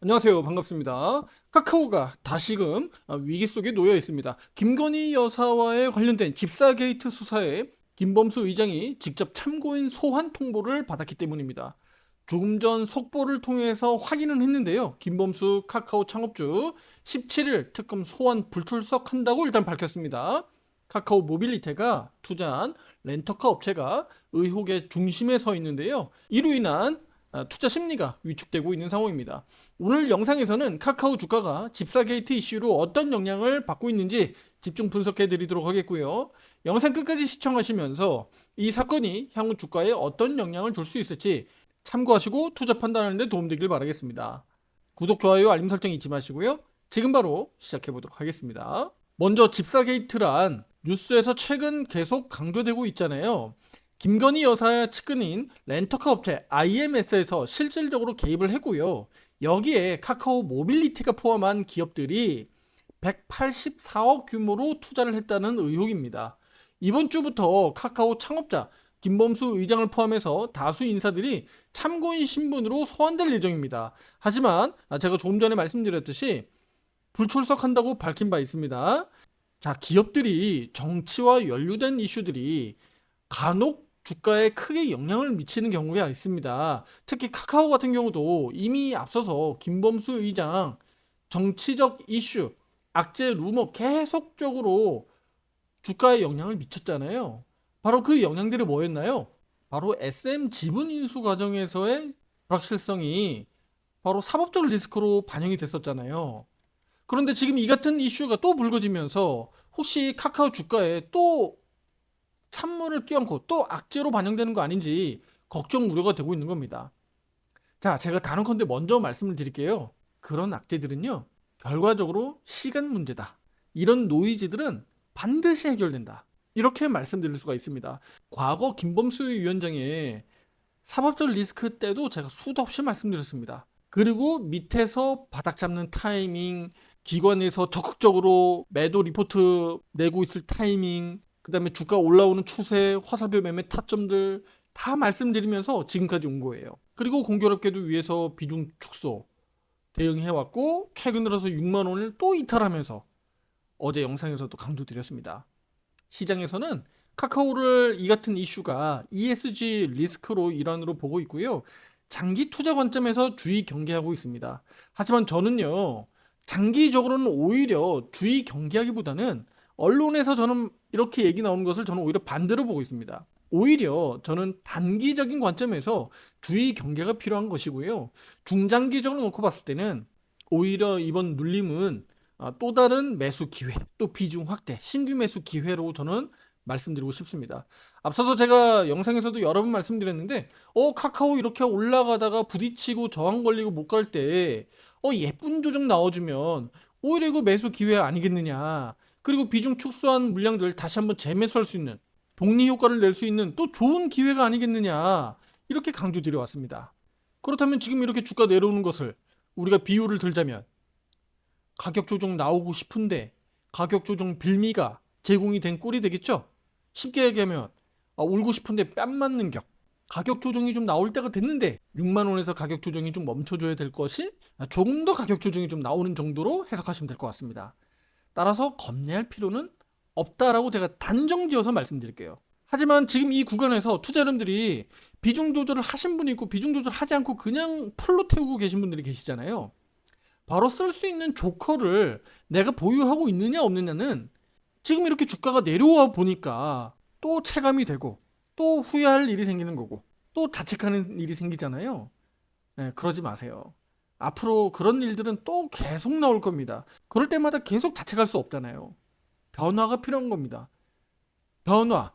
안녕하세요. 반갑습니다. 카카오가 다시금 위기 속에 놓여 있습니다. 김건희 여사와의 관련된 집사 게이트 수사에 김범수 의장이 직접 참고인 소환 통보를 받았기 때문입니다. 조금 전 속보를 통해서 확인은 했는데요. 김범수 카카오 창업주 17일 특검 소환 불출석한다고 일단 밝혔습니다. 카카오 모빌리테가 투자한 렌터카 업체가 의혹의 중심에 서 있는데요. 이로 인한 투자 심리가 위축되고 있는 상황입니다. 오늘 영상에서는 카카오 주가가 집사 게이트 이슈로 어떤 영향을 받고 있는지 집중 분석해 드리도록 하겠고요. 영상 끝까지 시청하시면서 이 사건이 향후 주가에 어떤 영향을 줄 수 있을지 참고하시고 투자 판단하는 데 도움되길 바라겠습니다. 구독, 좋아요, 알림 설정 잊지 마시고요. 지금 바로 시작해 보도록 하겠습니다. 먼저 집사 게이트란 뉴스에서 최근 계속 강조되고 있잖아요. 김건희 여사의 측근인 렌터카 업체 IMS에서 실질적으로 개입을 했고요. 여기에 카카오 모빌리티가 포함한 기업들이 184억 규모로 투자를 했다는 의혹입니다. 이번 주부터 카카오 창업자 김범수 의장을 포함해서 다수 인사들이 참고인 신분으로 소환될 예정입니다. 하지만 제가 조금 전에 말씀드렸듯이 불출석한다고 밝힌 바 있습니다. 자, 기업들이 정치와 연루된 이슈들이 간혹 주가에 크게 영향을 미치는 경우가 있습니다. 특히 카카오 같은 경우도 이미 앞서서 김범수 의장 정치적 이슈, 악재 루머 계속적으로 주가에 영향을 미쳤잖아요. 바로 그 영향들이 뭐였나요? 바로 SM 지분 인수 과정에서의 불확실성이 바로 사법적 리스크로 반영이 됐었잖아요. 그런데 지금 이 같은 이슈가 또 불거지면서 혹시 카카오 주가에 또 찬물을 끼얹고 또 악재로 반영되는 거 아닌지 걱정 우려가 되고 있는 겁니다. 자, 제가 단언컨대 먼저 말씀을 드릴게요. 그런 악재들은요, 결과적으로 시간 문제다. 이런 노이즈들은 반드시 해결된다. 이렇게 말씀드릴 수가 있습니다. 과거 김범수 위원장의 사법적 리스크 때도 제가 수도 없이 말씀드렸습니다. 그리고 밑에서 바닥 잡는 타이밍, 기관에서 적극적으로 매도 리포트 내고 있을 타이밍, 그 다음에 주가 올라오는 추세, 화살표 매매 타점들 다 말씀드리면서 지금까지 온 거예요. 그리고 공교롭게도 위에서 비중 축소 대응해왔고, 최근 들어서 6만 원을 또 이탈하면서 어제 영상에서도 강조드렸습니다. 시장에서는 카카오를 이 같은 이슈가 ESG 리스크로 일환으로 보고 있고요. 장기 투자 관점에서 주의 경계하고 있습니다. 하지만 저는요, 장기적으로는 오히려 주의 경계하기보다는 언론에서 저는 이렇게 얘기 나오는 것을 저는 오히려 반대로 보고 있습니다. 오히려 저는 단기적인 관점에서 주의 경계가 필요한 것이고요. 중장기적으로 놓고 봤을 때는 오히려 이번 눌림은 또 다른 매수 기회, 또 비중 확대, 신규 매수 기회로 저는 말씀드리고 싶습니다. 앞서서 제가 영상에서도 여러 번 말씀드렸는데, 카카오 이렇게 올라가다가 부딪히고 저항 걸리고 못 갈 때, 예쁜 조정 나와주면 오히려 이거 매수 기회 아니겠느냐. 그리고 비중 축소한 물량들 다시 한번 재매수할 수 있는, 복리 효과를 낼 수 있는 또 좋은 기회가 아니겠느냐. 이렇게 강조드려 왔습니다. 그렇다면 지금 이렇게 주가 내려오는 것을 우리가 비율을 들자면, 가격 조정 나오고 싶은데 가격 조정 빌미가 제공이 된 꼴이 되겠죠? 쉽게 얘기하면 울고 싶은데 뺨 맞는 격. 가격 조정이 좀 나올 때가 됐는데 6만 원에서 가격 조정이 좀 멈춰줘야 될 것이 조금 더 가격 조정이 좀 나오는 정도로 해석하시면 될 것 같습니다. 따라서 겁내할 필요는 없다라고 제가 단정지어서 말씀드릴게요. 하지만 지금 이 구간에서 투자자분들이 비중 조절을 하신 분이 있고 비중 조절하지 않고 그냥 풀로 태우고 계신 분들이 계시잖아요. 바로 쓸 수 있는 조커를 내가 보유하고 있느냐 없느냐는 지금 이렇게 주가가 내려와 보니까 또 체감이 되고 또 후회할 일이 생기는 거고 또 자책하는 일이 생기잖아요. 네, 그러지 마세요. 앞으로 그런 일들은 또 계속 나올 겁니다. 그럴 때마다 계속 자책할 수 없잖아요. 변화가 필요한 겁니다. 변화.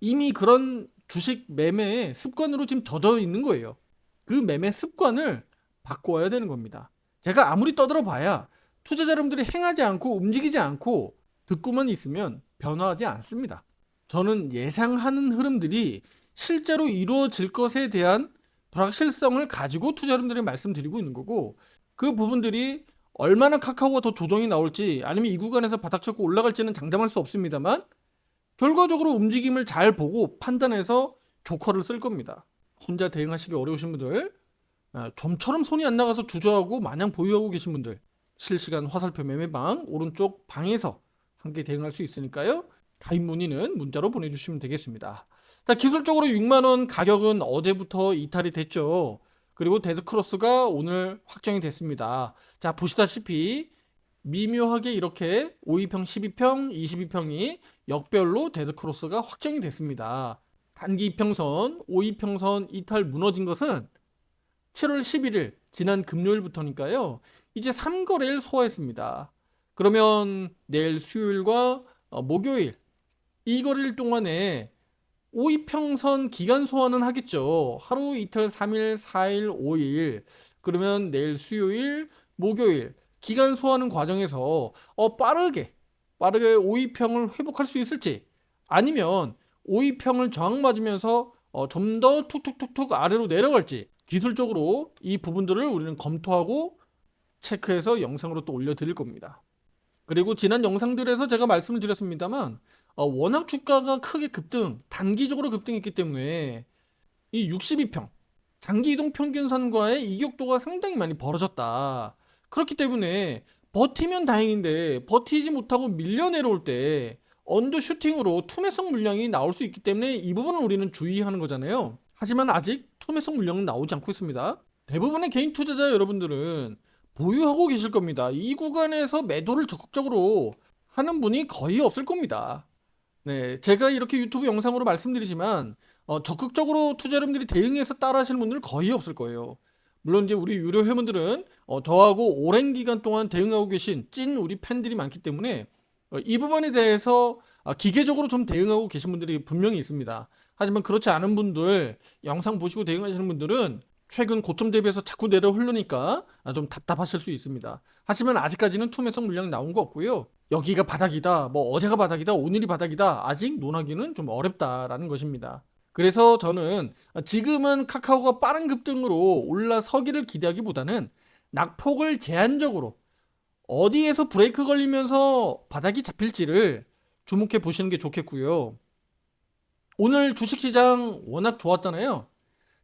이미 그런 주식 매매의 습관으로 지금 젖어 있는 거예요. 그 매매 습관을 바꿔야 되는 겁니다. 제가 아무리 떠들어 봐야 투자자 여러분들이 행하지 않고 움직이지 않고 듣고만 있으면 변화하지 않습니다. 저는 예상하는 흐름들이 실제로 이루어질 것에 대한 불확실성을 가지고 투자 여러분들이 말씀드리고 있는 거고, 그 부분들이 얼마나 카카오가 더 조정이 나올지 아니면 이 구간에서 바닥 쳤고 올라갈지는 장담할 수 없습니다만, 결과적으로 움직임을 잘 보고 판단해서 조커를 쓸 겁니다. 혼자 대응하시기 어려우신 분들 좀처럼 손이 안 나가서 주저하고 마냥 보유하고 계신 분들, 실시간 화살표 매매방 오른쪽 방에서 함께 대응할 수 있으니까요. 가입 문의는 문자로 보내주시면 되겠습니다. 자, 기술적으로 6만 원 가격은 어제부터 이탈이 됐죠. 그리고 데스크로스가 오늘 확정이 됐습니다. 자, 보시다시피 미묘하게 이렇게 5위평, 12평, 22평이 역별로 데스크로스가 확정이 됐습니다. 단기 이평선, 5위평선 이탈 무너진 것은 7월 11일 지난 금요일부터니까요. 이제 3거래일 소화했습니다. 그러면 내일 수요일과 목요일 이 거래일 동안에 5위평선 기간 소화는 하겠죠. 하루 이틀 3일 4일 5일 그러면 내일 수요일 목요일 기간 소화하는 과정에서 빠르게 5위평을 회복할 수 있을지 아니면 5위평을 저항 맞으면서 좀 더 툭툭툭툭 아래로 내려갈지 기술적으로 이 부분들을 우리는 검토하고 체크해서 영상으로 또 올려드릴 겁니다. 그리고 지난 영상들에서 제가 말씀을 드렸습니다만 워낙 주가가 크게 단기적으로 급등했기 때문에 이 62평 장기 이동 평균선과의 이격도가 상당히 많이 벌어졌다. 그렇기 때문에 버티면 다행인데 버티지 못하고 밀려 내려올 때 언더슈팅으로 투매성 물량이 나올 수 있기 때문에 이 부분을 우리는 주의하는 거잖아요. 하지만 아직 투매성 물량은 나오지 않고 있습니다. 대부분의 개인 투자자 여러분들은 보유하고 계실 겁니다. 이 구간에서 매도를 적극적으로 하는 분이 거의 없을 겁니다. 네, 제가 이렇게 유튜브 영상으로 말씀드리지만 적극적으로 투자 여러분들이 대응해서 따라 하시는 분들 거의 없을 거예요. 물론 이제 우리 유료 회원들은 저하고 오랜 기간 동안 대응하고 계신 찐 우리 팬들이 많기 때문에 이 부분에 대해서 기계적으로 좀 대응하고 계신 분들이 분명히 있습니다. 하지만 그렇지 않은 분들, 영상 보시고 대응하시는 분들은 최근 고점 대비해서 자꾸 내려 흐르니까 좀 답답하실 수 있습니다. 하지만 아직까지는 투매성 물량 나온 거 없고요. 여기가 바닥이다, 뭐 어제가 바닥이다, 오늘이 바닥이다, 아직 논하기는 좀 어렵다라는 것입니다. 그래서 저는 지금은 카카오가 빠른 급등으로 올라서기를 기대하기보다는 낙폭을 제한적으로 어디에서 브레이크 걸리면서 바닥이 잡힐지를 주목해 보시는 게 좋겠고요. 오늘 주식시장 워낙 좋았잖아요.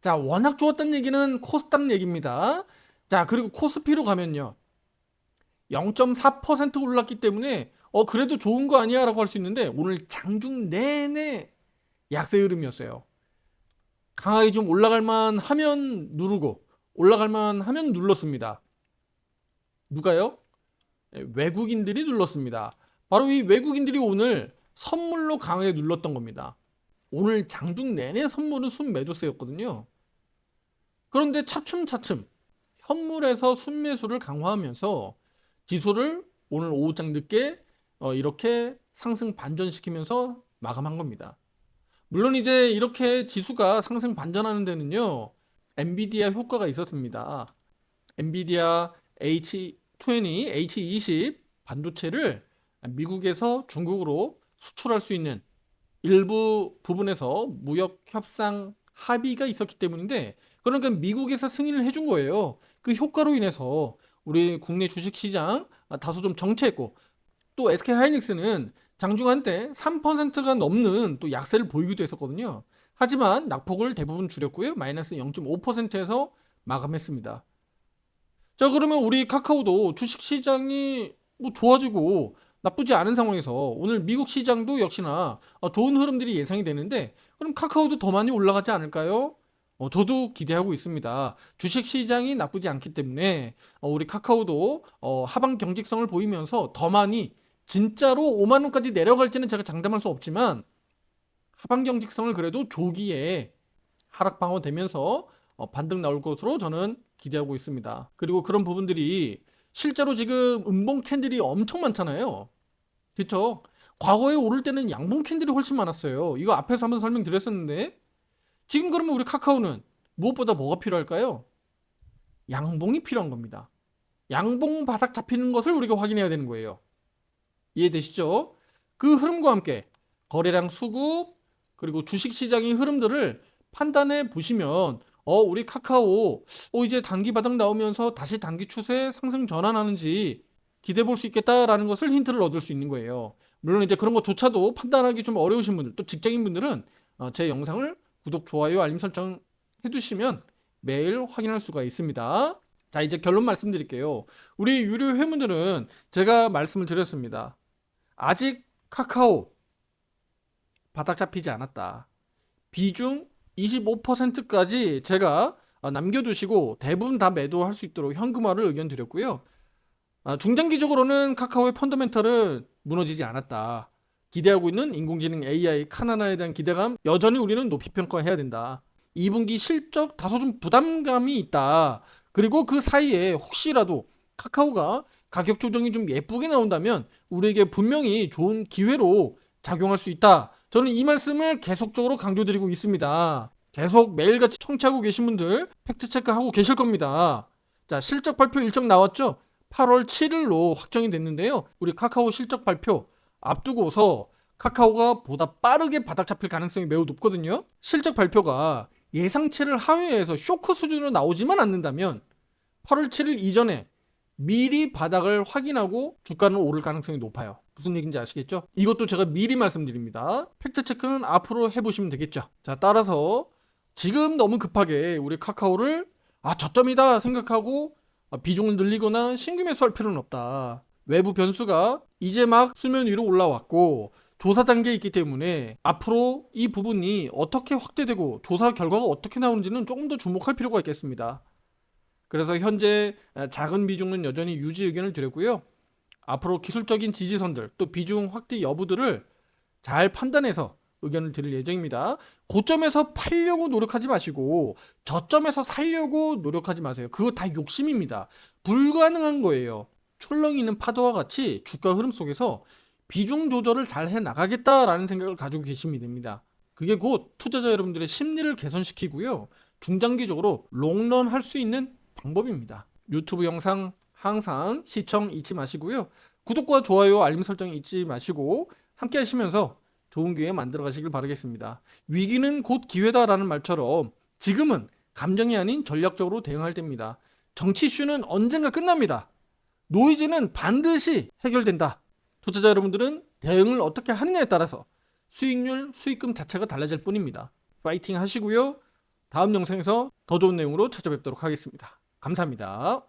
자, 워낙 좋았다는 얘기는 코스닥 얘기입니다. 자, 그리고 코스피로 가면요. 0.4% 올랐기 때문에 그래도 좋은 거 아니야 라고 할 수 있는데 오늘 장중 내내 약세 흐름이었어요. 강하게 좀 올라갈만 하면 누르고 올라갈만 하면 눌렀습니다. 누가요? 외국인들이 눌렀습니다. 바로 이 외국인들이 오늘 선물로 강하게 눌렀던 겁니다. 오늘 장중 내내 선물은 순매도세였거든요. 그런데 차츰차츰 현물에서 순매수를 강화하면서 지수를 오늘 오후장 늦게 이렇게 상승 반전시키면서 마감한 겁니다. 물론 이제 이렇게 지수가 상승 반전하는 데는요. 엔비디아 효과가 있었습니다. 엔비디아 H20, H20 반도체를 미국에서 중국으로 수출할 수 있는 일부 부분에서 무역 협상 합의가 있었기 때문인데 그러니까 미국에서 승인을 해준 거예요. 그 효과로 인해서 우리 국내 주식시장 다소 좀 정체했고 또 SK하이닉스는 장중 한때 3%가 넘는 또 약세를 보이기도 했었거든요. 하지만 낙폭을 대부분 줄였고요. 마이너스 0.5%에서 마감했습니다. 자, 그러면 우리 카카오도 주식시장이 뭐 좋아지고 나쁘지 않은 상황에서 오늘 미국 시장도 역시나 좋은 흐름들이 예상이 되는데 그럼 카카오도 더 많이 올라가지 않을까요? 저도 기대하고 있습니다. 주식시장이 나쁘지 않기 때문에 우리 카카오도 하방 경직성을 보이면서 더 많이 진짜로 5만 원까지 내려갈지는 제가 장담할 수 없지만 하방 경직성을 그래도 조기에 하락 방어되면서 반등 나올 것으로 저는 기대하고 있습니다. 그리고 그런 부분들이 실제로 지금 음봉 캔들이 엄청 많잖아요. 그렇죠? 과거에 오를 때는 양봉 캔들이 훨씬 많았어요. 이거 앞에서 한번 설명드렸었는데 지금 그러면 우리 카카오는 무엇보다 뭐가 필요할까요? 양봉이 필요한 겁니다. 양봉 바닥 잡히는 것을 우리가 확인해야 되는 거예요. 이해되시죠? 그 흐름과 함께 거래량 수급 그리고 주식시장의 흐름들을 판단해 보시면 우리 카카오 이제 단기 바닥 나오면서 다시 단기 추세 상승 전환하는지 기대해 볼 수 있겠다라는 것을 힌트를 얻을 수 있는 거예요. 물론 이제 그런 것조차도 판단하기 좀 어려우신 분들 또 직장인 분들은 제 영상을 구독, 좋아요, 알림 설정 해두시면 매일 확인할 수가 있습니다. 자, 이제 결론 말씀드릴게요. 우리 유료 회원들은 제가 말씀을 드렸습니다. 아직 카카오 바닥 잡히지 않았다. 비중 25%까지 제가 남겨두시고 대부분 다 매도할 수 있도록 현금화를 의견 드렸고요. 중장기적으로는 카카오의 펀더멘털은 무너지지 않았다. 기대하고 있는 인공지능 AI 카나나에 대한 기대감 여전히 우리는 높이 평가해야 된다. 2분기 실적 다소 좀 부담감이 있다. 그리고 그 사이에 혹시라도 카카오가 가격 조정이 좀 예쁘게 나온다면 우리에게 분명히 좋은 기회로 작용할 수 있다. 저는 이 말씀을 계속적으로 강조드리고 있습니다. 계속 매일같이 청취하고 계신 분들 팩트체크하고 계실 겁니다. 자, 실적 발표 일정 나왔죠? 8월 7일로 확정이 됐는데요. 우리 카카오 실적 발표 앞두고서 카카오가 보다 빠르게 바닥 잡힐 가능성이 매우 높거든요. 실적 발표가 예상치를 하회해서 쇼크 수준으로 나오지만 않는다면 8월 7일 이전에 미리 바닥을 확인하고 주가는 오를 가능성이 높아요. 무슨 얘기인지 아시겠죠? 이것도 제가 미리 말씀드립니다. 팩트체크는 앞으로 해보시면 되겠죠. 자, 따라서 지금 너무 급하게 우리 카카오를 저점이다 생각하고 비중을 늘리거나 신규 매수할 필요는 없다. 외부 변수가 이제 막 수면 위로 올라왔고 조사 단계에 있기 때문에 앞으로 이 부분이 어떻게 확대되고 조사 결과가 어떻게 나오는지는 조금 더 주목할 필요가 있겠습니다. 그래서 현재 작은 비중은 여전히 유지 의견을 드렸고요. 앞으로 기술적인 지지선들 또 비중 확대 여부들을 잘 판단해서 의견을 드릴 예정입니다. 고점에서 팔려고 노력하지 마시고 저점에서 살려고 노력하지 마세요. 그거 다 욕심입니다. 불가능한 거예요. 출렁이 있는 파도와 같이 주가 흐름 속에서 비중 조절을 잘 해나가겠다라는 생각을 가지고 계시면 됩니다. 그게 곧 투자자 여러분들의 심리를 개선시키고요. 중장기적으로 롱런 할 수 있는 방법입니다. 유튜브 영상 항상 시청 잊지 마시고요. 구독과 좋아요, 알림 설정 잊지 마시고 함께 하시면서 좋은 기회 만들어 가시길 바라겠습니다. 위기는 곧 기회다라는 말처럼 지금은 감정이 아닌 전략적으로 대응할 때입니다. 정치 이슈는 언젠가 끝납니다. 노이즈는 반드시 해결된다. 투자자 여러분들은 대응을 어떻게 하느냐에 따라서 수익률, 수익금 자체가 달라질 뿐입니다. 파이팅 하시고요. 다음 영상에서 더 좋은 내용으로 찾아뵙도록 하겠습니다. 감사합니다.